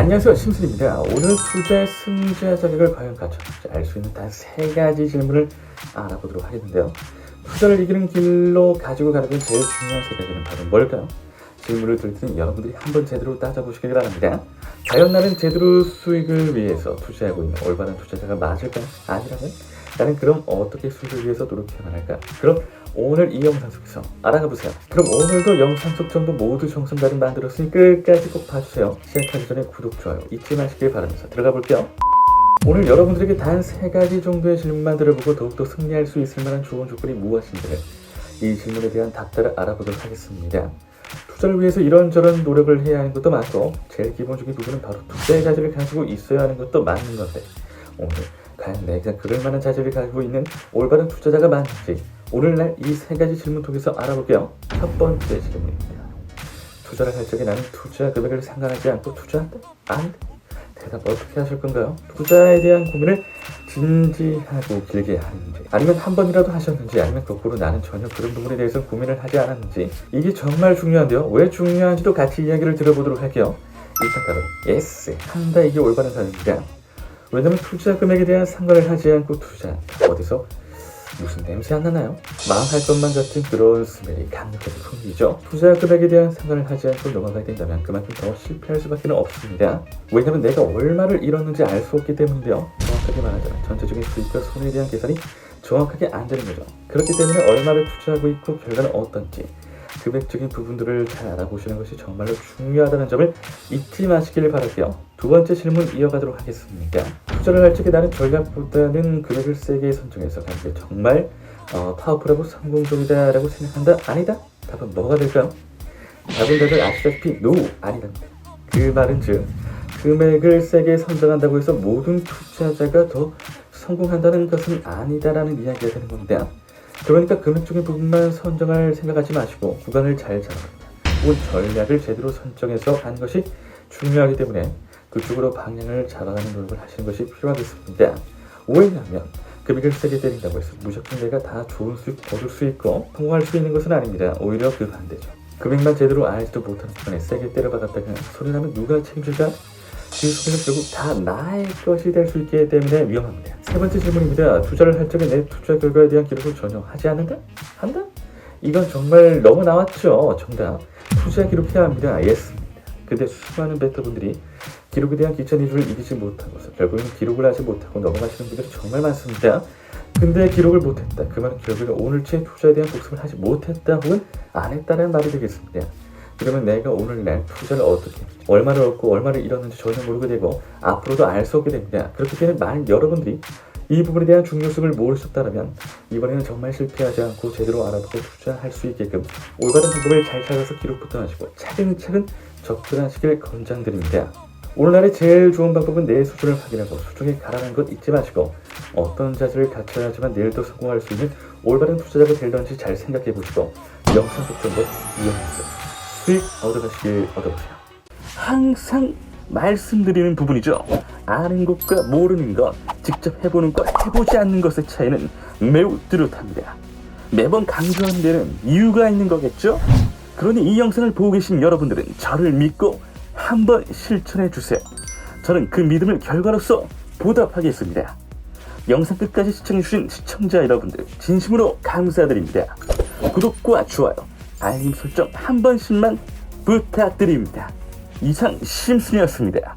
안녕하세요, 심순입니다. 오늘 투자의 승자 자격을 과연 갖췄는지 알 수 있는 단 3가지 질문을 알아보도록 하겠는데요. 투자를 이기는 길로 가지고 가는 데 제일 중요한 3가지는 바로 뭘까요? 질문을 들을 때는 여러분들이 한번 제대로 따져보시길 바랍니다. 과연 나는 제대로 수익을 위해서 투자하고 있는 올바른 투자자가 맞을까요? 아니라면 나는 그럼 어떻게 수익을 위해서 노력해야만 할까? 그럼 오늘 이 영상 속에서 알아가 보세요. 그럼 오늘도 영상 속 정보 모두 정성가득 만들었으니 끝까지 꼭 봐주세요. 시작하기 전에 구독, 좋아요 잊지 마시길 바라면서 들어가 볼게요. 오늘 여러분들에게 단 3가지 정도의 질문만 들어보고 더욱더 승리할 수 있을 만한 좋은 조건이 무엇인지를 이 질문에 대한 답변을 알아보도록 하겠습니다. 투자를 위해서 이런저런 노력을 해야 하는 것도 맞고 제일 기본적인 부분은 바로 투자의 자질을 가지고 있어야 하는 것도 맞는 건데 오늘 과연 내가 그럴 만한 자질을 가지고 있는 올바른 투자자가 맞는지 오늘날 이 3가지 질문 통해서 알아볼게요. 첫 번째 질문입니다. 투자를 할 적에 나는 투자 금액을 상관하지 않고 투자한다? 아니다. 대답 어떻게 하실 건가요? 투자에 대한 고민을 진지하고 길게 하는지 아니면 한 번이라도 하셨는지 아니면 거꾸로 나는 전혀 그런 부분에 대해서 고민을 하지 않았는지 이게 정말 중요한데요. 왜 중요한지도 같이 이야기를 들어보도록 할게요. 일단 답은 예스 한다, 이게 올바른 답입니다. 왜냐면 투자 금액에 대한 상관을 하지 않고 투자한다. 어디서 무슨 냄새 안 나나요? 망할 것만 같은 그런 스멜이 강력하게 풍기죠. 투자 금액에 대한 상관을 하지 않고 넘어가게 된다면 그만큼 더 실패할 수밖에 없습니다. 왜냐면 내가 얼마를 잃었는지 알 수 없기 때문인데요. 정확하게 말하자면 전체적인 수익과 손해에 대한 계산이 정확하게 안 되는 거죠. 그렇기 때문에 얼마를 투자하고 있고 결과는 어떤지 금액적인 부분들을 잘 알아보시는 것이 정말로 중요하다는 점을 잊지 마시길 바랄게요. 두 번째 질문 이어가도록 하겠습니다. 투자를 할 적에 나는 전략보다는 금액을 세게 선정해서 가는 게 정말 파워풀하고 성공적이다 라고 생각한다? 아니다? 답은 뭐가 될까요? 답은 다들 아시다시피 NO! 아니랍니다. 그 말은 즉 금액을 세게 선정한다고 해서 모든 투자자가 더 성공한다는 것은 아니다라는 이야기가 되는 겁니다. 그러니까 금액적인 부분만 선정할 생각하지 마시고 구간을 잘 잡아야 합니다. 혹은 전략을 제대로 선정해서 가는 것이 중요하기 때문에 그쪽으로 방향을 잡아가는 노력을 하시는 것이 필요하겠습니다. 왜냐하면 금액을 세게 때린다고 해서 무조건 내가 다 좋은 수익 얻을 수 있고 성공할 수 있는 것은 아닙니다. 오히려 그 반대죠. 금액만 제대로 알지도 못하는 부분에 세게 때려박았다가 소리나면 누가 책임질까? 그 소리는 결국 다 나의 것이 될 수 있기 때문에 위험합니다. 세 번째 질문입니다. 투자를 할 적에 내 투자 결과에 대한 기록을 전혀 하지 않는다? 한다? 이건 정말 너무 나왔죠. 정답. 투자 기록해야 합니다. 예스입니다. 근데 수많은 베터분들이 기록에 대한 기천이주를 이기지 못하고서 결국은 기록을 하지 못하고 넘어가시는 분들이 정말 많습니다. 근데 기록을 못했다. 그 말은 결국에 오늘치의 투자에 대한 복습을 하지 못했다 혹은 안 했다는 말이 되겠습니다. 그러면 내가 오늘날 투자를 어떻게 얼마를 얻고 얼마를 잃었는지 전혀 모르게 되고 앞으로도 알 수 없게 됩니다. 그렇기 때문에 만약 여러분들이 이 부분에 대한 중요성을 모르셨다면 이번에는 정말 실패하지 않고 제대로 알아보고 투자할 수 있게끔 올바른 방법을 잘 찾아서 기록부터 하시고 차근차근 접근하시길 권장드립니다. 오늘날의 제일 좋은 방법은 내 수준을 확인하고 수중에 가라는 것 잊지 마시고 어떤 자질을 갖춰야 하지만 내일도 성공할 수 있는 올바른 투자자가 될런지 잘 생각해 보시고 영상 속 정보 이용해서 수익 얻어가시길 얻어보세요. 항상 말씀드리는 부분이죠. 아는 것과 모르는 것, 직접 해보는 것, 해보지 않는 것의 차이는 매우 뚜렷합니다. 매번 강조하는 데는 이유가 있는 거겠죠? 그러니 이 영상을 보고 계신 여러분들은 저를 믿고 한번 실천해 주세요. 저는 그 믿음을 결과로서 보답하겠습니다. 영상 끝까지 시청해주신 시청자 여러분들 진심으로 감사드립니다. 구독과 좋아요, 알림 설정 한 번씩만 부탁드립니다. 이상 심순이었습니다.